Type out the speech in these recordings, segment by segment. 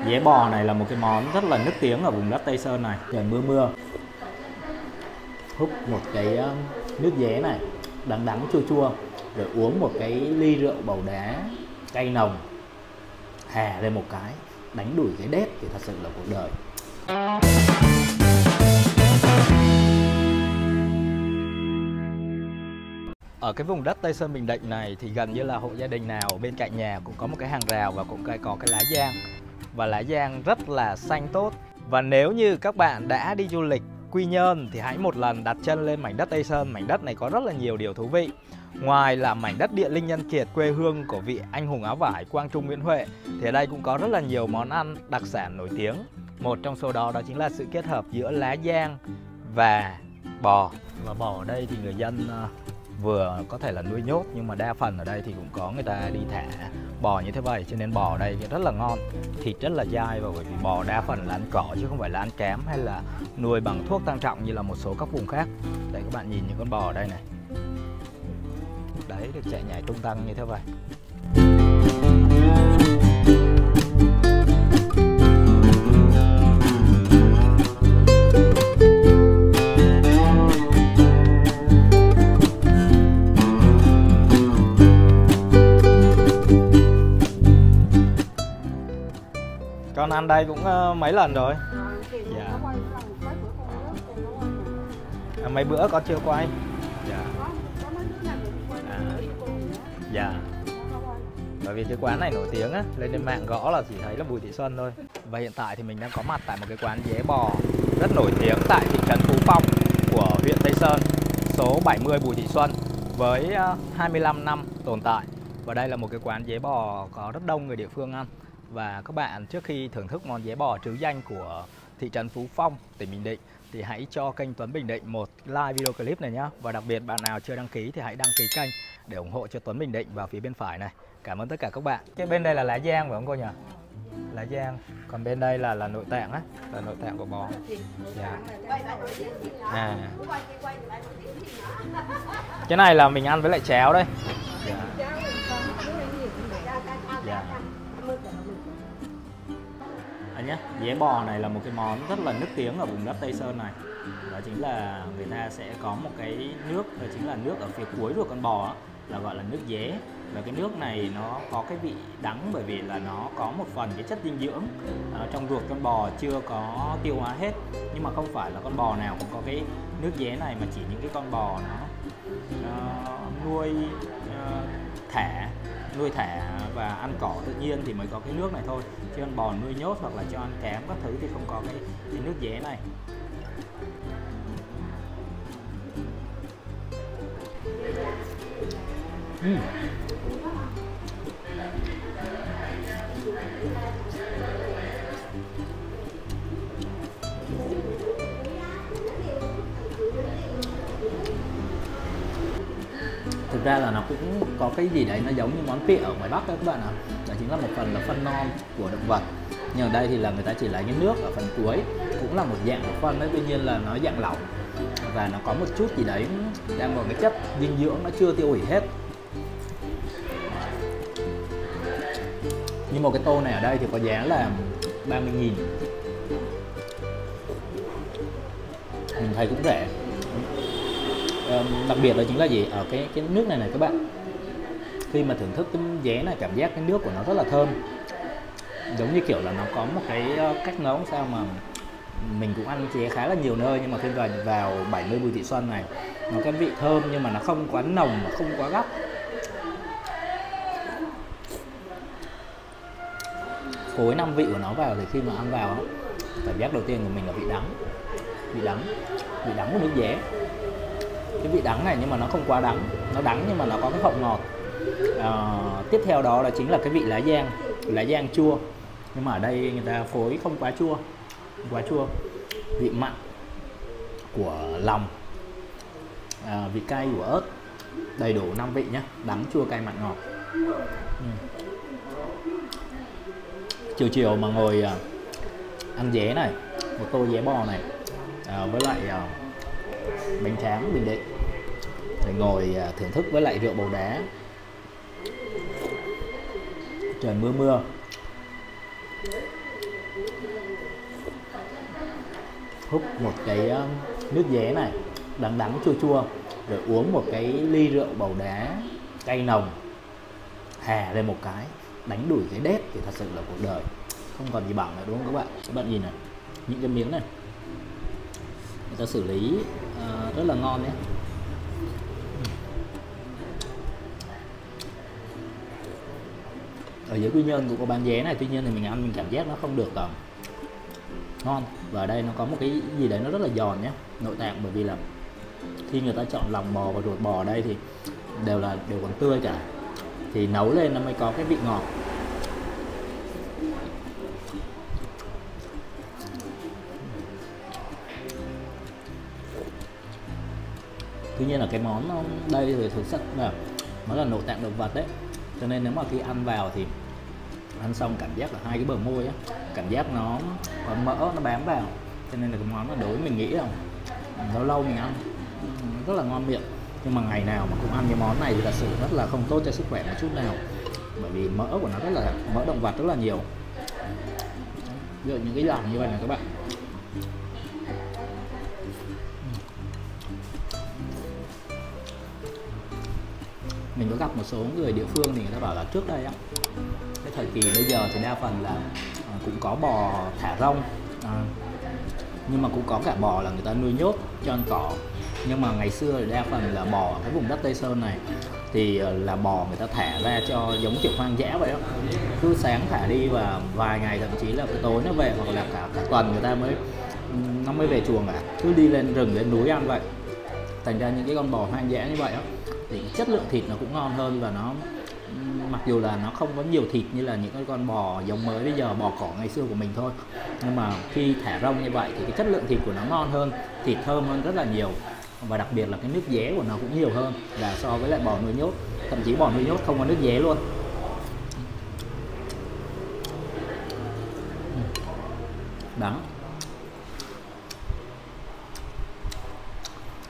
Dế bò này là một cái món rất là nức tiếng ở vùng đất Tây Sơn này. Trời mưa mưa, húp một cái nước dế này đắng đắng chua chua, rồi uống một cái ly rượu bầu đá cay nồng, hà lên một cái, đánh đuổi cái đét thì thật sự là cuộc đời. Ở cái vùng đất Tây Sơn Bình Định này thì gần như là hộ gia đình nào bên cạnh nhà cũng có một cái hàng rào và cũng có cái lá giang. Và lá giang rất là xanh tốt. Và nếu như các bạn đã đi du lịch Quy Nhơn thì hãy một lần đặt chân lên mảnh đất Tây Sơn. Mảnh đất này có rất là nhiều điều thú vị. Ngoài là mảnh đất địa linh nhân kiệt, quê hương của vị anh hùng áo vải Quang Trung Nguyễn Huệ, thì ở đây cũng có rất là nhiều món ăn đặc sản nổi tiếng. Một trong số đó chính là sự kết hợp giữa lá giang và bò. Và bò ở đây thì người dân vừa có thể là nuôi nhốt, nhưng mà đa phần ở đây thì cũng có người ta đi thả bò như thế vậy, cho nên bò ở đây rất là ngon, thịt rất là dai. Và bởi vì bò đa phần là ăn cỏ chứ không phải là ăn cám hay là nuôi bằng thuốc tăng trọng như là một số các vùng khác. Đây các bạn nhìn những con bò ở đây này, đấy, được chạy nhảy tung tăng như thế vậy. Con ăn đây cũng mấy lần rồi. Dạ. Mấy bữa con chưa quay. Dạ. Dạ. Bởi vì cái quán này nổi tiếng á, lên trên mạng gõ là chỉ thấy là Bùi Thị Xuân thôi. Và hiện tại thì mình đang có mặt tại một cái quán dế bò rất nổi tiếng tại thị trấn Phú Phong của huyện Tây Sơn, số 70 Bùi Thị Xuân, với 25 năm tồn tại. Và đây là một cái quán dế bò có rất đông người địa phương ăn. Và các bạn trước khi thưởng thức món dế bò trứ danh của thị trấn Phú Phong, tỉnh Bình Định, thì hãy cho kênh Tuấn Bình Định một like video clip này nhé. Và đặc biệt bạn nào chưa đăng ký thì hãy đăng ký kênh để ủng hộ cho Tuấn Bình Định vào phía bên phải này. Cảm ơn tất cả các bạn. Cái bên đây là lá giang phải không cô nhỉ? Lá giang. Còn bên đây là nội tạng á, là nội tạng của bò. Dạ. Cái này là mình ăn với lại cháo đây. Dạ. Dạ. Nhé, dế bò này là một cái món rất là nức tiếng ở vùng đất Tây Sơn này. Đó chính là người ta sẽ có một cái nước, đó chính là nước ở phía cuối ruột con bò là gọi là nước dế. Và cái nước này nó có cái vị đắng bởi vì là nó có một phần cái chất dinh dưỡng trong ruột con bò chưa có tiêu hóa hết. Nhưng mà không phải là con bò nào cũng có cái nước dế này, mà chỉ những cái con bò nó nuôi thả và ăn cỏ tự nhiên thì mới có cái nước này thôi. Chứ con bò nuôi nhốt hoặc là cho ăn cám các thứ thì không có cái nước dế này. Thực ra là nó cũng có cái gì đấy nó giống như món pịa ở ngoài Bắc đó các bạn ạ. Đó chính là một phần là phân non của động vật. Nhưng ở đây thì là người ta chỉ lấy cái nước ở phần cuối, cũng là một dạng của phân đấy, tuy nhiên là nó dạng lỏng và nó có một chút gì đấy đang còn cái chất dinh dưỡng nó chưa tiêu hủy hết. Nhưng một cái tô này ở đây thì có giá là 30.000. Mình thấy cũng rẻ. Đặc biệt là chính là gì, ở cái nước này này các bạn, khi mà thưởng thức cái dế này cảm giác cái nước của nó rất là thơm, giống như kiểu là nó có một cái cách nấu sao mà mình cũng ăn dế khá là nhiều nơi, nhưng mà khi vào 70 Bùi Thị Xuân này nó có vị thơm nhưng mà nó không quá nồng mà không quá gắt. Phối 5 vị của nó vào thì khi mà ăn vào cảm giác đầu tiên của mình là vị đắng của nước dế. Cái vị đắng này nhưng mà nó không quá đắng, nó đắng nhưng mà nó có cái hậu ngọt. Tiếp theo đó là chính là cái vị lá giang chua, nhưng mà ở đây người ta phối không quá chua, vị mặn của lòng, vị cay của ớt, đầy đủ 5 vị nhé, đắng chua cay mặn ngọt. Chiều mà ngồi ăn dế này, một tô dế bò này với lại bánh tráng Bình Định, để ngồi thưởng thức với lại rượu bầu đá, trời mưa Húp một cái nước dế này đắng đắng chua chua, rồi uống một cái ly rượu bầu đá cay nồng, hà lên một cái, đánh đuổi cái đét thì thật sự là cuộc đời không còn gì bằng nữa, đúng không các bạn? Các bạn nhìn này, những cái miếng này người ta xử lý rất là ngon nhé. Ở dưới Quy Nhơn cũng có bán dế này, tuy nhiên thì mình ăn mình cảm giác nó không được ngon. Và ở đây nó có một cái gì đấy nó rất là giòn nhé, nội tạng, bởi vì là khi người ta chọn lòng bò và ruột bò ở đây thì đều còn tươi cả, thì nấu lên nó mới có cái vị ngọt. Tuy nhiên là cái món đây thì thực sự là nó là nội tạng động vật đấy, cho nên nếu mà khi ăn vào thì ăn xong cảm giác là hai cái bờ môi á, cảm giác nó có mỡ nó bám vào, cho nên là cái món nó đối với mình nghĩ là lâu lâu mình ăn rất là ngon miệng. Nhưng mà ngày nào mà cũng ăn cái món này thì thật sự rất là không tốt cho sức khỏe một chút nào, bởi vì mỡ của nó rất là mỡ động vật rất là nhiều. Ví dụ những cái lòng như vậy này các bạn, mình có gặp một số người địa phương thì người ta bảo là trước đây á, cái thời kỳ bây giờ thì đa phần là cũng có bò thả rông, nhưng mà cũng có cả bò là người ta nuôi nhốt cho ăn cỏ. Nhưng mà ngày xưa thì đa phần là bò ở cái vùng đất Tây Sơn này thì là bò người ta thả ra cho giống kiểu hoang dã vậy đó, cứ sáng thả đi và vài ngày thậm chí là cái tối nó về, hoặc là cả tuần người ta mới về chuồng cả, cứ đi lên rừng lên núi ăn vậy. Thành ra những cái con bò hoang dã như vậy đó thì chất lượng thịt nó cũng ngon hơn, và nó mặc dù là nó không có nhiều thịt như là những cái con bò giống mới bây giờ, bò cỏ ngày xưa của mình thôi, nhưng mà khi thả rông như vậy thì cái chất lượng thịt của nó ngon hơn, thịt thơm hơn rất là nhiều, và đặc biệt là cái nước dế của nó cũng nhiều hơn là so với lại bò nuôi nhốt. Thậm chí bò nuôi nhốt không có nước dế luôn. Đắng.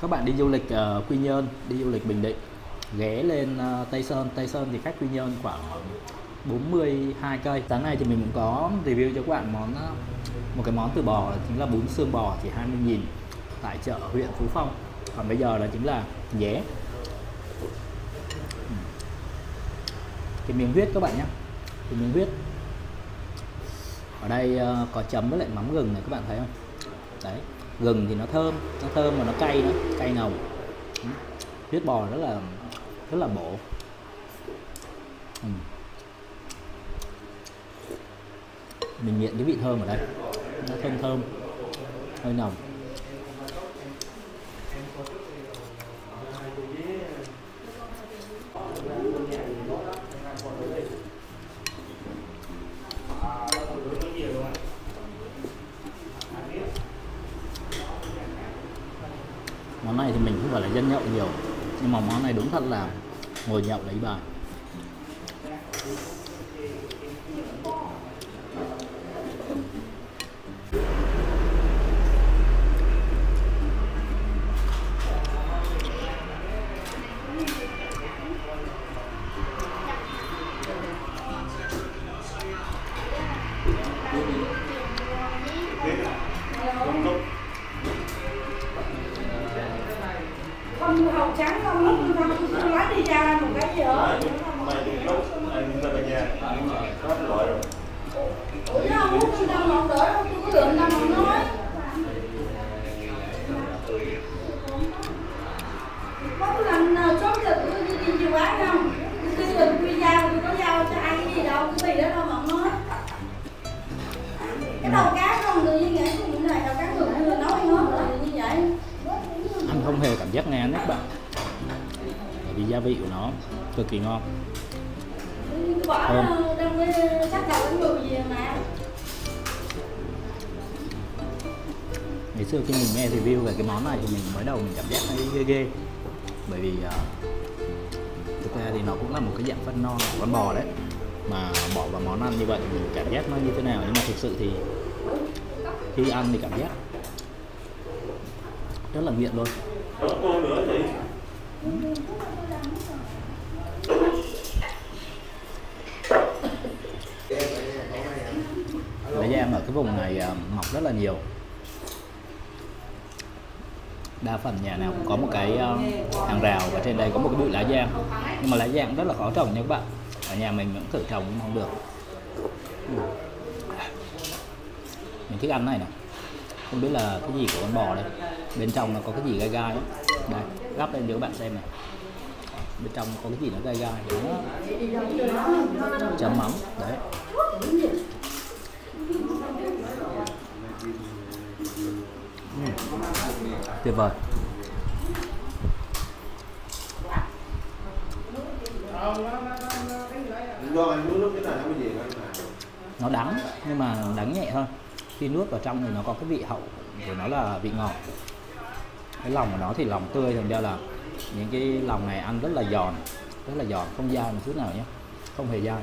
Các bạn đi du lịch Quy Nhơn, đi du lịch Bình Định, ghé lên Tây Sơn. Tây Sơn thì cách Quy Nhơn khoảng 42 cây. Sáng nay thì mình cũng có review cho các bạn một cái món từ bò, chính là bún xương bò, chỉ 20.000 tại chợ huyện Phú Phong. Còn bây giờ là chính là dế, cái miếng huyết các bạn nhé, cái miếng huyết. Ở đây có chấm với lại mắm gừng này, các bạn thấy không? Đấy, gừng thì nó thơm mà nó cay nữa, cay nồng. Huyết bò rất là bổ. Mình nghiện cái vị thơm ở đây, nó thơm hơi nồng. Món này thì mình không phải là dân nhậu nhiều, nhưng mà món này đúng thật là ngồi nhậu lấy bài. Không hồng trắng không, không lái đi ra một cái gì ở. Ủa chứ không uống tôi đang mọc đỡ đâu, tôi có lượm đang mọc nói. Có lần sớm giờ tôi đi chiều bán không? Tôi lượm quy giao, tôi có giao cho ai cái gì đâu, cái gì đó đâu mọc nói. Cái đầu cá không, tự nhiên nghĩ cũng này đầu cá ngược người nói hết rồi như vậy. Ăn không hề cảm giác ngán đấy các bạn, bởi vì gia vị của nó cực kỳ ngon. Bỏ đang với sắc đầu cái người gì mà. Ngày xưa khi mình nghe review về cái món này thì mình mới đầu mình cảm giác nó ghê, bởi vì thực ra thì nó cũng là một cái dạng phân non của con bò đấy, mà bỏ vào món ăn như vậy thì mình cảm giác nó như thế nào, nhưng mà thực sự thì khi ăn thì cảm giác rất là nghiện luôn. Lá giang ở cái vùng này mọc rất là nhiều. Đa phần nhà nào cũng có một cái hàng rào và trên đây có một cái bụi lá giang, nhưng mà lá giang rất là khó trồng nha các bạn. Ở nhà mình cũng thử trồng cũng không được. Mình thích ăn này nè, không biết là cái gì của con bò đây, bên trong nó có cái gì gai gai đó. Đây, gắp lên cho các bạn xem này, bên trong có cái gì nó gai gai đó. Chấm mắm đấy. Tuyệt vời. Nó đắng nhưng mà đắng nhẹ thôi. Khi nuốt vào trong thì nó có cái vị hậu của nó là vị ngọt. Cái lòng của nó thì lòng tươi, thành ra là những cái lòng này ăn rất là giòn, không dai một chút nào nhé, không hề dai.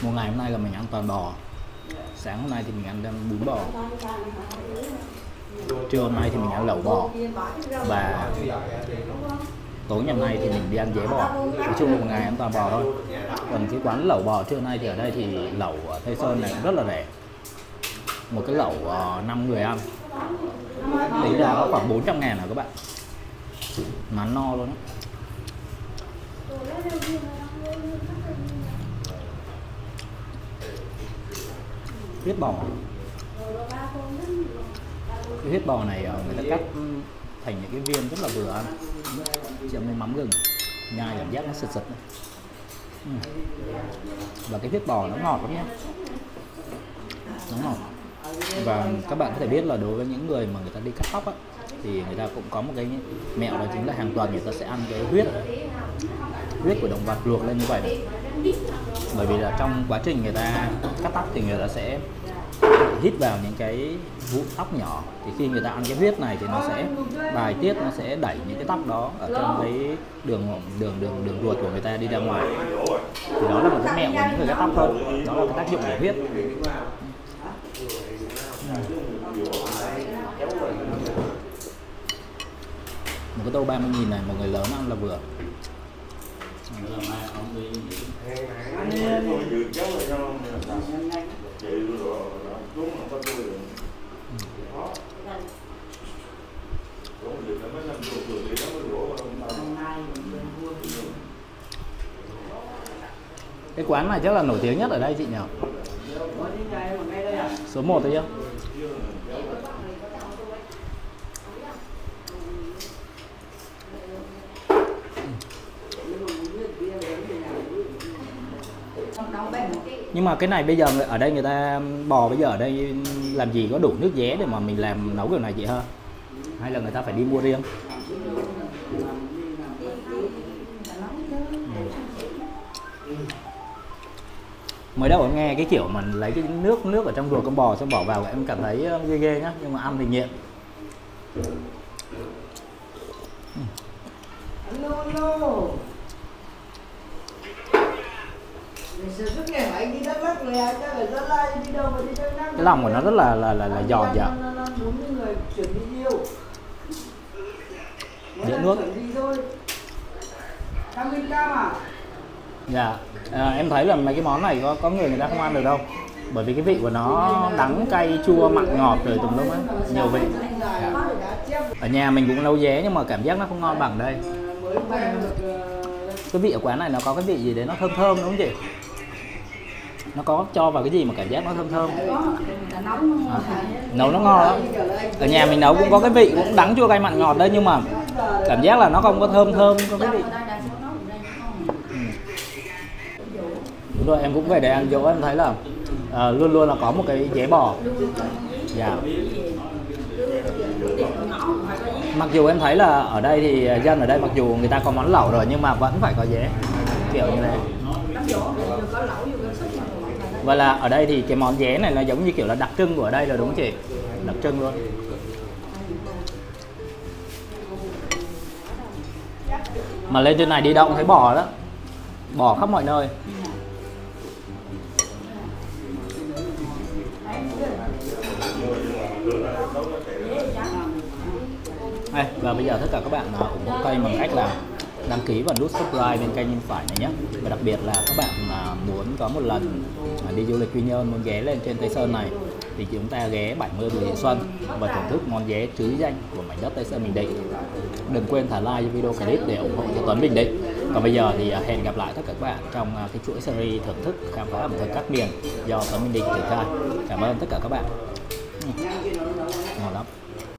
Một ngày hôm nay là mình ăn toàn bò. Sáng hôm nay thì mình ăn bún bò, trưa hôm nay thì mình ăn lẩu bò, và tối ngày hôm nay thì mình đi ăn dế bò. Nói chung là một ngày ăn toàn bò thôi. Còn cái quán lẩu bò trưa nay thì ở đây thì lẩu ở Tây Sơn này cũng rất là rẻ. Một cái lẩu 5 người ăn lấy ra có khoảng 400.000 hả các bạn, mà ăn no luôn đó. Huyết bò, cái huyết bò này người ta cắt thành những cái viên rất là vừa ăn, chấm với mắm gừng, nhai cảm giác nó sực sực. Và cái huyết bò nó ngọt lắm nhé, nó ngọt. Và các bạn có thể biết là đối với những người mà người ta đi cắt tóc á, thì người ta cũng có một cái mẹo, đó chính là hàng tuần người ta sẽ ăn cái huyết của động vật luộc lên như vậy này. Bởi vì là trong quá trình người ta cắt tóc thì người ta sẽ hít vào những cái vụn tóc nhỏ, thì khi người ta ăn cái huyết này thì nó sẽ bài tiết, nó sẽ đẩy những cái tóc đó ở trong cái đường ruột của người ta đi ra ngoài. Thì đó là một cái mẹo của những người cắt tóc thôi, đó là cái tác dụng của huyết. Một cái tô 30.000 này một người lớn ăn là vừa. Cái quán này chắc là nổi tiếng nhất ở đây chị nhỉ? Số 1 đấy chứ? Nhưng mà cái này bây giờ ở đây người ta bò bây giờ ở đây làm gì có đủ nước dế để mà mình làm nấu kiểu này chị ha? Hay là người ta phải đi mua riêng? Mới đầu em nghe cái kiểu mình lấy cái nước ở trong ruột con bò xong bỏ vào em cảm thấy ghê ghê nhá, nhưng mà ăn thì nghiện. Cái lòng của nó rất là giòn dạ. Đĩa nước. Dạ, em thấy là mấy cái món này có người ta không ăn được đâu, bởi vì cái vị của nó đắng, cay, chua, mặn, ngọt rồi tùm lum á, nhiều vị. Dạ. Ở nhà mình cũng nấu dế nhưng mà cảm giác nó không ngon bằng đây. Cái vị ở quán này nó có cái vị gì đấy nó thơm thơm đúng không chị? Nó có cho vào cái gì mà cảm giác nó thơm thơm. Nấu nó ngon lắm. Ở nhà mình nấu cũng có cái vị cũng đắng, chua, cay, mặn, ngọt đây, nhưng mà cảm giác là nó không có thơm có cái vị. Đúng rồi, em cũng về để ăn dỗ, em thấy là luôn luôn là có một cái dế bò. Dạ. Mặc dù em thấy là ở đây thì dân ở đây mặc dù người ta có món lẩu rồi nhưng mà vẫn phải có dế, kiểu như thế. Và là ở đây thì cái món dế này nó giống như kiểu là đặc trưng của ở đây rồi đúng không chị? Đặc trưng luôn. Mà lên trên này đi đâu cũng thấy bò đó, bò khắp mọi nơi. Và bây giờ tất cả các bạn ủng hộ kênh bằng cách là đăng ký và nút subscribe bên kênh bên phải này nhé. Và đặc biệt là các bạn muốn có một lần đi du lịch Quy Nhơn, muốn ghé lên trên Tây Sơn này thì chúng ta ghé 70 Bùi Thị Xuân và thưởng thức món ghé trứ danh của mảnh đất Tây Sơn Bình Định. Đừng quên thả like video clip để ủng hộ cho Tuấn Bình Định. Còn bây giờ thì hẹn gặp lại tất cả các bạn trong cái chuỗi series thưởng thức khám phá ẩm thực các miền do Tuấn Bình Định triển khai. Cảm ơn tất cả các bạn. Ngon lắm.